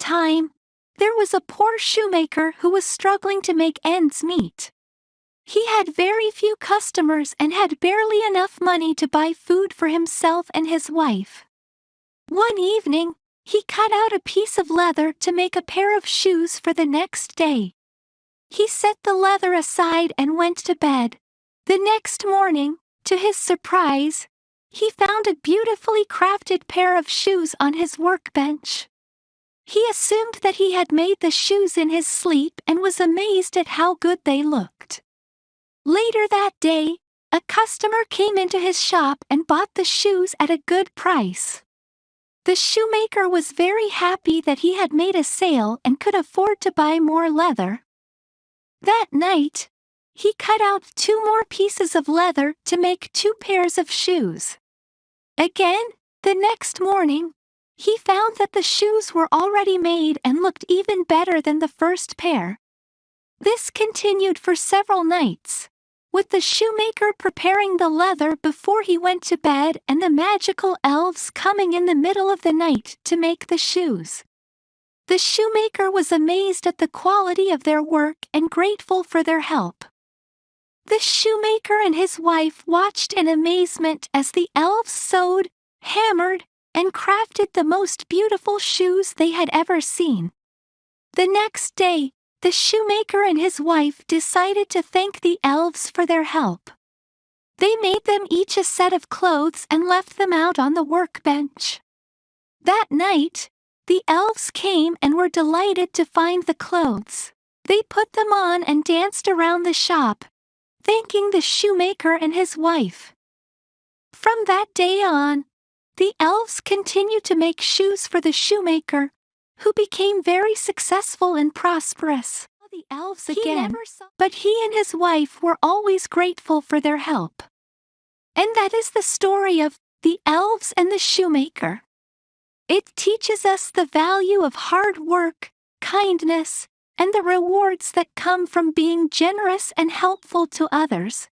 time, there was a poor shoemaker who was struggling to make ends meet. He had very few customers and had barely enough money to buy food for himself and his wife. One evening, he cut out a piece of leather to make a pair of shoes for the next day. He set the leather aside and went to bed. The next morning, to his surprise, he found a beautifully crafted pair of shoes on his workbench. He assumed that he had made the shoes in his sleep and was amazed at how good they looked. Later that day, a customer came into his shop and bought the shoes at a good price. The shoemaker was very happy that he had made a sale and could afford to buy more leather. That night, he cut out 2 more pieces of leather to make 2 pairs of shoes. Again, the next morning, he found that the shoes were already made and looked even better than the first pair. This continued for several nights, with the shoemaker preparing the leather before he went to bed and the magical elves coming in the middle of the night to make the shoes. The shoemaker was amazed at the quality of their work and grateful for their help. The shoemaker and his wife watched in amazement as the elves sewed, hammered, and crafted the most beautiful shoes they had ever seen. The next day, the shoemaker and his wife decided to thank the elves for their help. They made them each a set of clothes and left them out on the workbench. That night, the elves came and were delighted to find the clothes. They put them on and danced around the shop, thanking the shoemaker and his wife. From that day on, the elves continued to make shoes for the shoemaker, who became very successful and prosperous. The elves again, but he and his wife were always grateful for their help. And that is the story of the elves and the shoemaker. It teaches us the value of hard work, kindness, and the rewards that come from being generous and helpful to others.